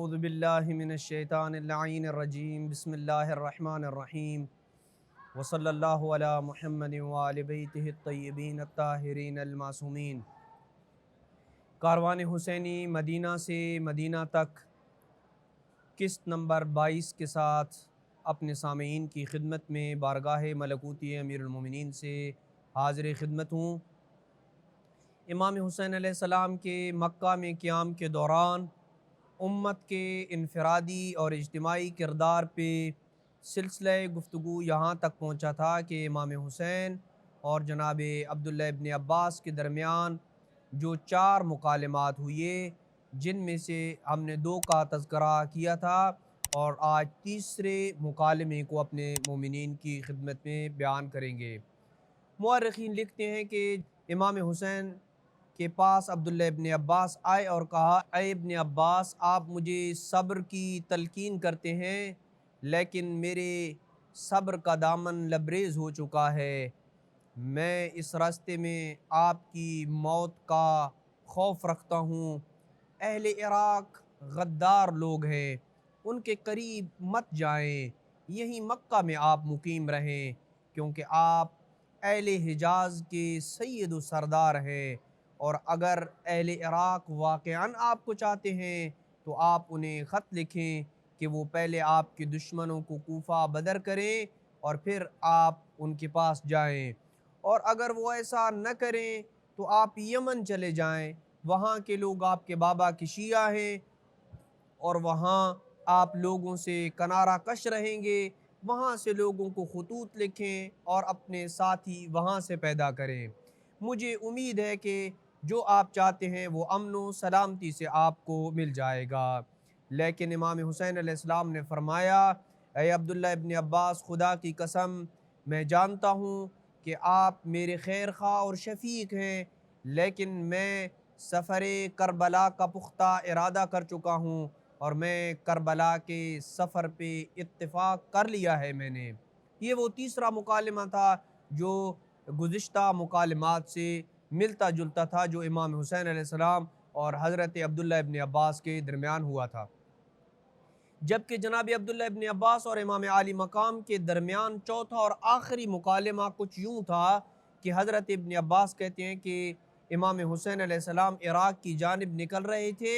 اعوذ باللہ من الشیطان اللعین الرجیم بسم اللہ الرحمن الرحیم وصلی اللہ علی محمد وآل بیتہ الطیبین الطاہرین المعصومین۔ کاروان حسینی مدینہ سے مدینہ تک قسط نمبر 22 کے ساتھ اپنے سامعین کی خدمت میں بارگاہ ملکوتی امیر المومنین سے حاضر خدمت ہوں۔ امام حسین علیہ السلام کے مکہ میں قیام کے دوران امت کے انفرادی اور اجتماعی کردار پہ سلسلہ گفتگو یہاں تک پہنچا تھا کہ امام حسین اور جناب عبداللہ ابن عباس کے درمیان جو 4 مکالمات ہوئے، جن میں سے ہم نے 2 کا تذکرہ کیا تھا، اور آج تیسرے مکالمے کو اپنے مومنین کی خدمت میں بیان کریں گے۔ مورخین لکھتے ہیں کہ امام حسین کے پاس عبداللہ ابن عباس آئے اور کہا، اے ابن عباس، آپ مجھے صبر کی تلقین کرتے ہیں، لیکن میرے صبر کا دامن لبریز ہو چکا ہے۔ میں اس راستے میں آپ کی موت کا خوف رکھتا ہوں۔ اہل عراق غدار لوگ ہیں، ان کے قریب مت جائیں، یہیں مکہ میں آپ مقیم رہیں، کیونکہ آپ اہل حجاز کے سید و سردار ہیں، اور اگر اہل عراق واقعاً آپ کو چاہتے ہیں تو آپ انہیں خط لکھیں کہ وہ پہلے آپ کے دشمنوں کو کوفہ بدر کریں اور پھر آپ ان کے پاس جائیں، اور اگر وہ ایسا نہ کریں تو آپ یمن چلے جائیں، وہاں کے لوگ آپ کے بابا کے شیعہ ہیں اور وہاں آپ لوگوں سے کنارہ کش رہیں گے، وہاں سے لوگوں کو خطوط لکھیں اور اپنے ساتھی وہاں سے پیدا کریں۔ مجھے امید ہے کہ جو آپ چاہتے ہیں وہ امن و سلامتی سے آپ کو مل جائے گا۔ لیکن امام حسین علیہ السلام نے فرمایا، اے عبداللہ ابن عباس، خدا کی قسم میں جانتا ہوں کہ آپ میرے خیر خواہ اور شفیق ہیں، لیکن میں سفر کربلا کا پختہ ارادہ کر چکا ہوں، اور میں کربلا کے سفر پہ اتفاق کر لیا ہے میں نے۔ یہ وہ تیسرا مکالمہ تھا جو گزشتہ مکالمات سے ملتا جلتا تھا، جو امام حسین علیہ السلام اور حضرت عبداللہ ابن عباس کے درمیان ہوا تھا۔ جبکہ جناب عبداللہ ابن عباس اور امام عالی مقام کے درمیان چوتھا اور آخری مکالمہ کچھ یوں تھا کہ حضرت ابن عباس کہتے ہیں کہ امام حسین علیہ السلام عراق کی جانب نکل رہے تھے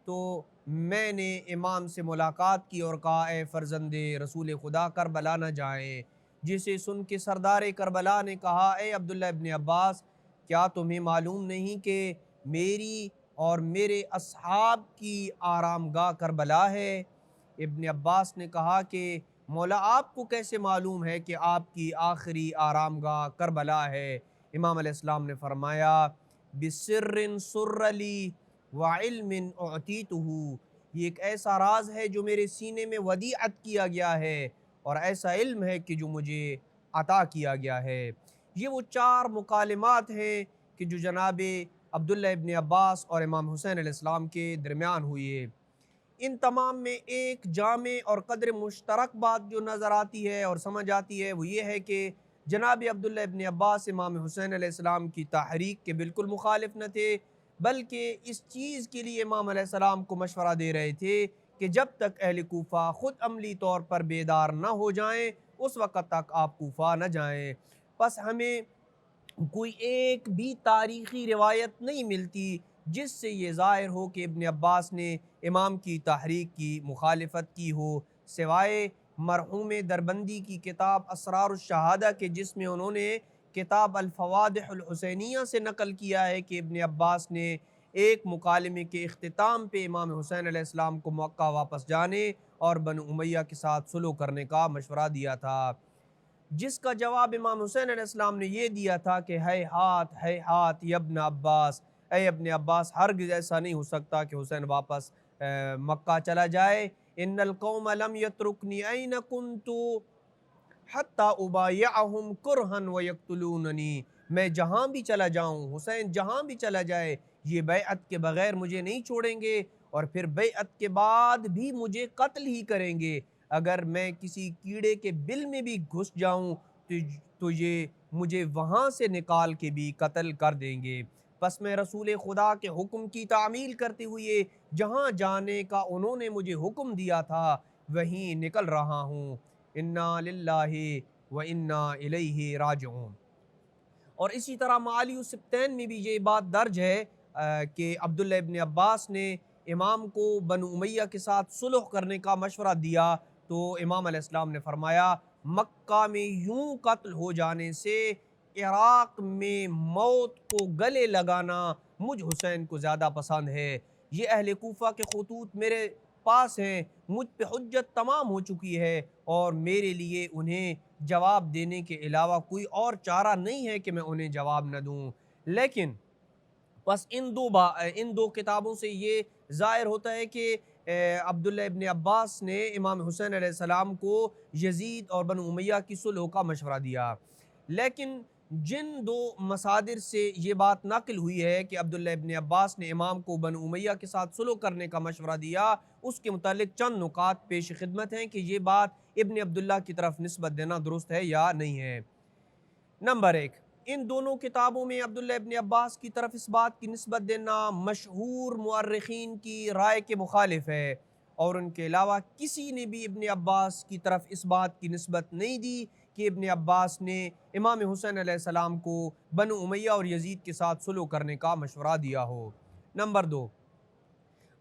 تو میں نے امام سے ملاقات کی اور کہا، اے فرزند رسول خدا، کربلا نہ جائیں۔ جسے سن کے سردار کربلا نے کہا، اے عبداللہ ابن عباس، کیا تمہیں معلوم نہیں کہ میری اور میرے اصحاب کی آرام گاہ کربلا ہے؟ ابن عباس نے کہا کہ مولا، آپ کو کیسے معلوم ہے کہ آپ کی آخری آرام گاہ کربلا ہے؟ امام علیہ السلام نے فرمایا، بسر سر لی وعلم اعطیتہ، یہ ایک ایسا راز ہے جو میرے سینے میں ودیعت کیا گیا ہے، اور ایسا علم ہے کہ جو مجھے عطا کیا گیا ہے۔ یہ وہ 4 مکالمات ہیں کہ جو جناب عبداللہ ابن عباس اور امام حسین علیہ السلام کے درمیان ہوئی ہے۔ ان تمام میں ایک جامع اور قدر مشترک بات جو نظر آتی ہے اور سمجھ آتی ہے وہ یہ ہے کہ جناب عبداللہ ابن عباس امام حسین علیہ السلام کی تحریک کے بالکل مخالف نہ تھے، بلکہ اس چیز کے لیے امام علیہ السلام کو مشورہ دے رہے تھے کہ جب تک اہل کوفہ خود عملی طور پر بیدار نہ ہو جائیں اس وقت تک آپ کوفہ نہ جائیں۔ پس ہمیں کوئی ایک بھی تاریخی روایت نہیں ملتی جس سے یہ ظاہر ہو کہ ابن عباس نے امام کی تحریک کی مخالفت کی ہو، سوائے مرحوم دربندی کی کتاب اسرار الشہادہ کے، جس میں انہوں نے کتاب الفوادح الحسینیہ سے نقل کیا ہے کہ ابن عباس نے ایک مکالمے کے اختتام پہ امام حسین علیہ السلام کو مکہ واپس جانے اور بنو امیہ کے ساتھ صلح کرنے کا مشورہ دیا تھا، جس کا جواب امام حسین علیہ السلام نے یہ دیا تھا کہ ہے ہاتھ یا ابن عباس، اے ابن عباس، ہرگز ایسا نہیں ہو سکتا کہ حسین واپس مکہ چلا جائے۔ ان القوم لم یترکنی این کنت حتی ابایعہم کرہا ویقتلوننی، میں جہاں بھی چلا جاؤں، حسین جہاں بھی چلا جائے، یہ بیعت کے بغیر مجھے نہیں چھوڑیں گے، اور پھر بیعت کے بعد بھی مجھے قتل ہی کریں گے۔ اگر میں کسی کیڑے کے بل میں بھی گھس جاؤں تو یہ مجھے وہاں سے نکال کے بھی قتل کر دیں گے۔ بس میں رسول خدا کے حکم کی تعمیل کرتے ہوئے جہاں جانے کا انہوں نے مجھے حکم دیا تھا وہیں نکل رہا ہوں۔ انا للہ و انا الیہ راجعون۔ اور اسی طرح معالی السبتین میں بھی یہ بات درج ہے کہ عبداللہ ابن عباس نے امام کو بنو امیہ کے ساتھ صلح کرنے کا مشورہ دیا تو امام علیہ السلام نے فرمایا مکہ میں یوں قتل ہو جانے سے عراق میں موت کو گلے لگانا مجھ حسین کو زیادہ پسند ہے۔ یہ اہل کوفہ کے خطوط میرے پاس ہیں، مجھ پہ حجت تمام ہو چکی ہے اور میرے لیے انہیں جواب دینے کے علاوہ کوئی اور چارہ نہیں ہے کہ میں انہیں جواب نہ دوں۔ لیکن بس ان دو کتابوں سے یہ ظاہر ہوتا ہے کہ عبداللہ ابن عباس نے امام حسین علیہ السلام کو یزید اور بنو امیہ کی صلح کا مشورہ دیا۔ لیکن جن دو مصادر سے یہ بات نقل ہوئی ہے کہ عبداللہ ابن عباس نے امام کو بنو امیہ کے ساتھ صلح کرنے کا مشورہ دیا، اس کے متعلق چند نکات پیش خدمت ہیں کہ یہ بات ابن عبداللہ کی طرف نسبت دینا درست ہے یا نہیں ہے۔ نمبر 1، ان دونوں کتابوں میں عبداللہ ابن عباس کی طرف اس بات کی نسبت دینا مشہور مورخین کی رائے کے مخالف ہے، اور ان کے علاوہ کسی نے بھی ابن عباس کی طرف اس بات کی نسبت نہیں دی کہ ابن عباس نے امام حسین علیہ السلام کو بنو امیہ اور یزید کے ساتھ صلح کرنے کا مشورہ دیا ہو۔ نمبر 2،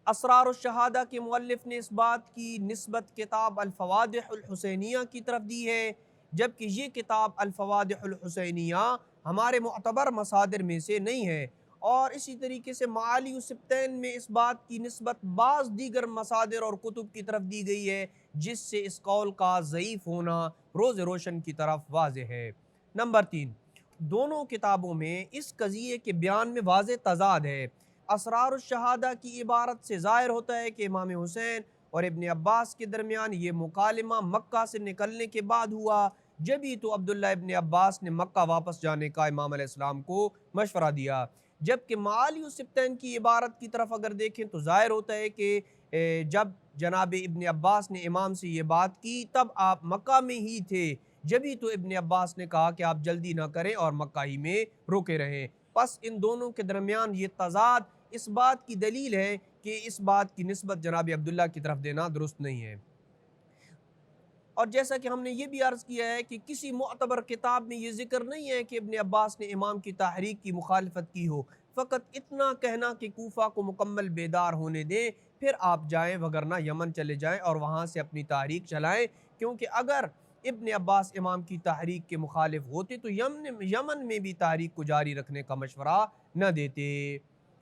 اسرار الشہادہ کے مؤلف نے اس بات کی نسبت کتاب الفوادح الحسینیہ کی طرف دی ہے، جبکہ یہ کتاب الفوادح الحسینیہ ہمارے معتبر مصادر میں سے نہیں ہے، اور اسی طریقے سے معالی السبتین میں اس بات کی نسبت بعض دیگر مصادر اور کتب کی طرف دی گئی ہے، جس سے اس قول کا ضعیف ہونا روز روشن کی طرف واضح ہے۔ نمبر 3، دونوں کتابوں میں اس قضیے کے بیان میں واضح تضاد ہے۔ اسرار الشہادہ کی عبارت سے ظاہر ہوتا ہے کہ امام حسین اور ابن عباس کے درمیان یہ مکالمہ مکہ سے نکلنے کے بعد ہوا، جبھی تو عبداللہ ابن عباس نے مکہ واپس جانے کا امام علیہ السلام کو مشورہ دیا۔ جبکہ معالی السبتین کی عبارت کی طرف اگر دیکھیں تو ظاہر ہوتا ہے کہ جب جناب ابن عباس نے امام سے یہ بات کی تب آپ مکہ میں ہی تھے، جبھی تو ابن عباس نے کہا کہ آپ جلدی نہ کریں اور مکہ ہی میں رکے رہیں۔ پس ان دونوں کے درمیان یہ تضاد اس بات کی دلیل ہے کہ اس بات کی نسبت جناب عبداللہ کی طرف دینا درست نہیں ہے۔ اور جیسا کہ ہم نے یہ بھی عرض کیا ہے کہ کسی معتبر کتاب میں یہ ذکر نہیں ہے کہ ابن عباس نے امام کی تحریک کی مخالفت کی ہو، فقط اتنا کہنا کہ کوفہ کو مکمل بیدار ہونے دیں پھر آپ جائیں، وگرنہ یمن چلے جائیں اور وہاں سے اپنی تحریک چلائیں، کیونکہ اگر ابن عباس امام کی تحریک کے مخالف ہوتے تو یمن میں بھی تحریک کو جاری رکھنے کا مشورہ نہ دیتے۔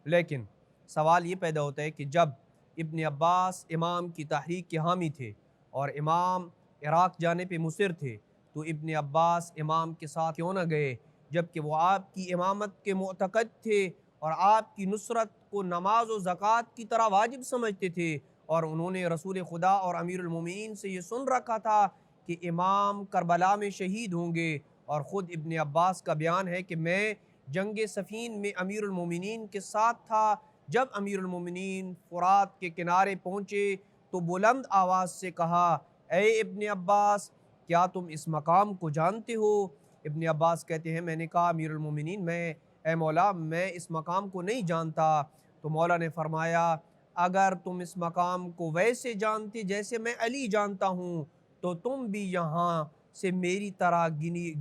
لیکن سوال یہ پیدا ہوتا ہے کہ جب ابن عباس امام کی تحریک کے حامی تھے اور امام عراق جانے پہ مصر تھے تو ابن عباس امام کے ساتھ کیوں نہ گئے، جبکہ وہ آپ کی امامت کے معتقد تھے اور آپ کی نصرت کو نماز و زکوٰۃ کی طرح واجب سمجھتے تھے، اور انہوں نے رسول خدا اور امیر المومنین سے یہ سن رکھا تھا کہ امام کربلا میں شہید ہوں گے، اور خود ابن عباس کا بیان ہے کہ میں جنگ صفین میں امیر المومنین کے ساتھ تھا۔ جب امیر المومنین فرات کے کنارے پہنچے تو بلند آواز سے کہا، اے ابن عباس، کیا تم اس مقام کو جانتے ہو؟ ابن عباس کہتے ہیں میں نے کہا امیر المومنین اے مولا میں اس مقام کو نہیں جانتا۔ تو مولا نے فرمایا اگر تم اس مقام کو ویسے جانتے جیسے میں علی جانتا ہوں تو تم بھی یہاں سے میری طرح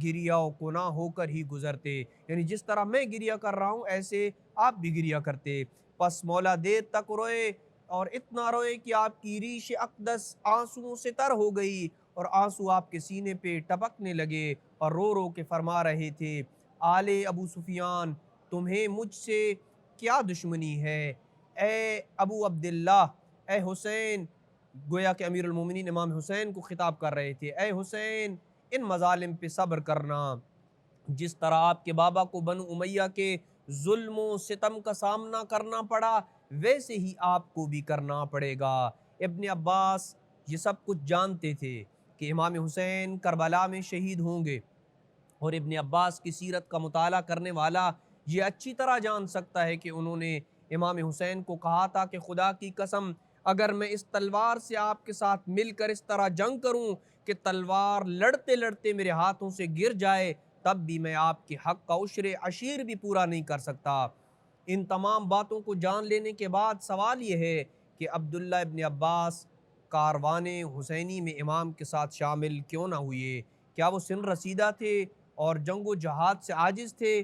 گریا و گناہ ہو کر ہی گزرتے، یعنی جس طرح میں گریا کر رہا ہوں ایسے آپ بھی گریا کرتے۔ پس مولا دیر تک روئے اور اتنا روئے کہ آپ کی ریش اقدس آنسوؤں سے تر ہو گئی اور آنسو آپ کے سینے پہ ٹپکنے لگے، اور رو رو کے فرما رہے تھے، آل ابو سفیان تمہیں مجھ سے کیا دشمنی ہے؟ اے ابو عبداللہ، اے حسین، گویا کہ امیر المومنین امام حسین کو خطاب کر رہے تھے، اے حسین ان مظالم پہ صبر کرنا، جس طرح آپ کے بابا کو بنو امیہ کے ظلم و ستم کا سامنا کرنا پڑا ویسے ہی آپ کو بھی کرنا پڑے گا۔ ابن عباس یہ سب کچھ جانتے تھے کہ امام حسین کربلا میں شہید ہوں گے، اور ابن عباس کی سیرت کا مطالعہ کرنے والا یہ اچھی طرح جان سکتا ہے کہ انہوں نے امام حسین کو کہا تھا کہ خدا کی قسم اگر میں اس تلوار سے آپ کے ساتھ مل کر اس طرح جنگ کروں کہ تلوار لڑتے لڑتے میرے ہاتھوں سے گر جائے تب بھی میں آپ کے حق کا عشر عشیر بھی پورا نہیں کر سکتا۔ ان تمام باتوں کو جان لینے کے بعد سوال یہ ہے کہ عبداللہ ابن عباس کاروان حسینی میں امام کے ساتھ شامل کیوں نہ ہوئے؟ کیا وہ سن رسیدہ تھے اور جنگ و جہاد سے عاجز تھے؟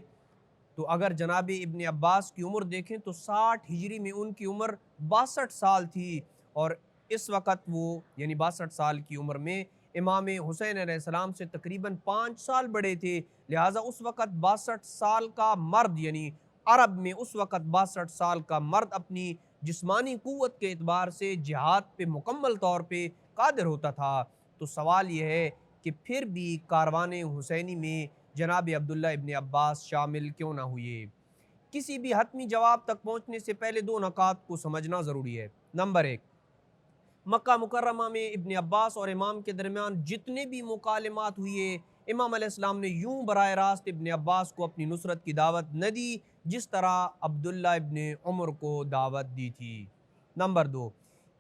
تو اگر جناب ابن عباس کی عمر دیکھیں تو 60 ہجری میں ان کی عمر 62 سال تھی، اور اس وقت وہ یعنی 62 سال کی عمر میں امام حسین علیہ السلام سے تقریباً 5 سال بڑے تھے۔ لہٰذا اس وقت 62 سال کا مرد یعنی عرب میں اس وقت 62 سال کا مرد اپنی جسمانی قوت کے اعتبار سے جہاد پہ مکمل طور پہ قادر ہوتا تھا۔ تو سوال یہ ہے کہ پھر بھی کاروان حسینی میں جناب عبداللہ ابن عباس شامل کیوں نہ ہوئے؟ کسی بھی حتمی جواب تک پہنچنے سے پہلے 2 نکات کو سمجھنا ضروری ہے۔ نمبر 1، مکہ مکرمہ میں ابن عباس اور امام کے درمیان جتنے بھی مکالمات ہوئے، امام علیہ السلام نے یوں براہ راست ابن عباس کو اپنی نصرت کی دعوت نہ دی جس طرح عبداللہ ابن عمر کو دعوت دی تھی۔ نمبر 2،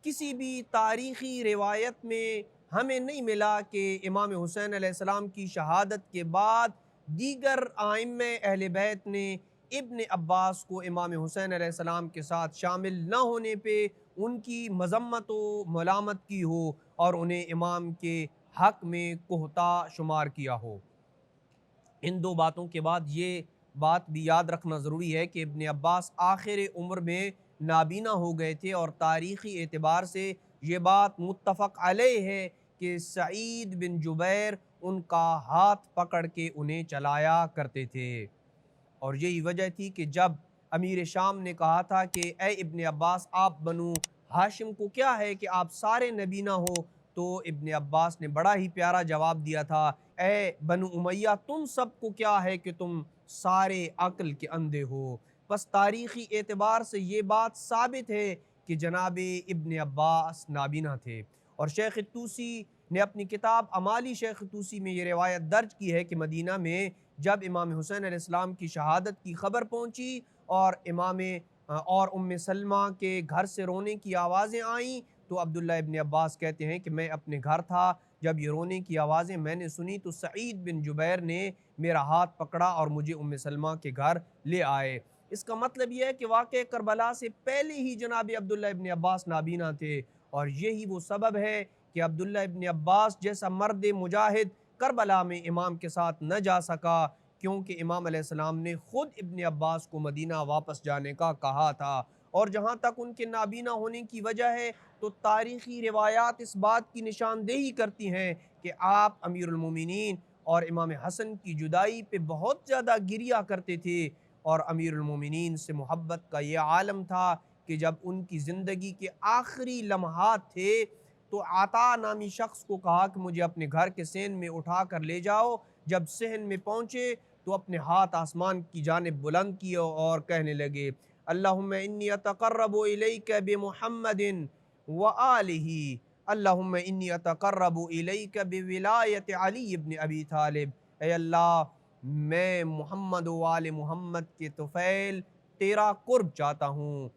کسی بھی تاریخی روایت میں ہمیں نہیں ملا کہ امام حسین علیہ السلام کی شہادت کے بعد دیگر ائمہ اہل بیت نے ابن عباس کو امام حسین علیہ السلام کے ساتھ شامل نہ ہونے پہ ان کی مذمت و ملامت کی ہو اور انہیں امام کے حق میں کہتا شمار کیا ہو۔ ان 2 باتوں کے بعد یہ بات بھی یاد رکھنا ضروری ہے کہ ابن عباس آخر عمر میں نابینا ہو گئے تھے، اور تاریخی اعتبار سے یہ بات متفق علیہ ہے کہ سعید بن جبیر ان کا ہاتھ پکڑ کے انہیں چلایا کرتے تھے، اور یہی وجہ تھی کہ جب امیر شام نے کہا تھا کہ اے ابن عباس، آپ بنو ہاشم کو کیا ہے کہ آپ سارے نبی نہ ہو، تو ابن عباس نے بڑا ہی پیارا جواب دیا تھا، اے بنو امیہ، تم سب کو کیا ہے کہ تم سارے عقل کے اندھے ہو۔ بس تاریخی اعتبار سے یہ بات ثابت ہے کہ جناب ابن عباس نابینا تھے، اور شیخ طوسی نے اپنی کتاب امالی شیخ طوسی میں یہ روایت درج کی ہے کہ مدینہ میں جب امام حسین علیہ السلام کی شہادت کی خبر پہنچی اور ام سلمہ کے گھر سے رونے کی آوازیں آئیں، تو عبداللہ ابن عباس کہتے ہیں کہ میں اپنے گھر تھا، جب یہ رونے کی آوازیں میں نے سنی تو سعید بن جبیر نے میرا ہاتھ پکڑا اور مجھے ام سلمہ کے گھر لے آئے۔ اس کا مطلب یہ ہے کہ واقعہ کربلا سے پہلے ہی جناب عبداللہ ابن عباس نابینا تھے، اور یہی وہ سبب ہے کہ عبداللہ ابن عباس جیسا مرد مجاہد کربلا میں امام کے ساتھ نہ جا سکا، کیونکہ امام علیہ السلام نے خود ابن عباس کو مدینہ واپس جانے کا کہا تھا۔ اور جہاں تک ان کے نابینا ہونے کی وجہ ہے تو تاریخی روایات اس بات کی نشاندہی کرتی ہیں کہ آپ امیر المومنین اور امام حسن کی جدائی پہ بہت زیادہ گریہ کرتے تھے، اور امیر المومنین سے محبت کا یہ عالم تھا کہ جب ان کی زندگی کے آخری لمحات تھے تو عطا نامی شخص کو کہا کہ مجھے اپنے گھر کے صحن میں اٹھا کر لے جاؤ۔ جب صحن میں پہنچے تو اپنے ہاتھ آسمان کی جانب بلند کیے اور کہنے لگے، اللہم انی اتقرب الیک بمحمد وآلہ، اللہم انی اتقرب الیک بولایت علی بن ابی طالب، اے اللہ میں محمد و آل محمد کے طفیل تیرا قرب چاہتا ہوں،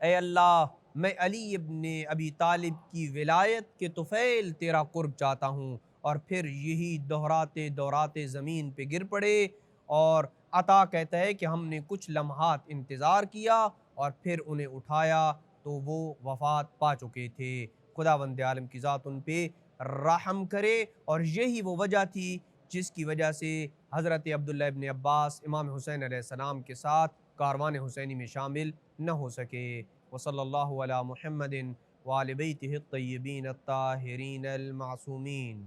اے اللہ میں علی ابن ابی طالب کی ولایت کے طفیل تیرا قرب چاہتا ہوں۔ اور پھر یہی دہراتے دہراتے زمین پہ گر پڑے، اور عطا کہتا ہے کہ ہم نے کچھ لمحات انتظار کیا اور پھر انہیں اٹھایا تو وہ وفات پا چکے تھے۔ خداوند عالم کی ذات ان پہ رحم کرے، اور یہی وہ وجہ تھی جس کی وجہ سے حضرت عبداللہ ابن عباس امام حسین علیہ السلام کے ساتھ کاروان حسینی میں شامل نہ ہو سکے۔ وصلی اللہ علی محمد وآل بیتہ الطیبین الطاہرین المعصومین۔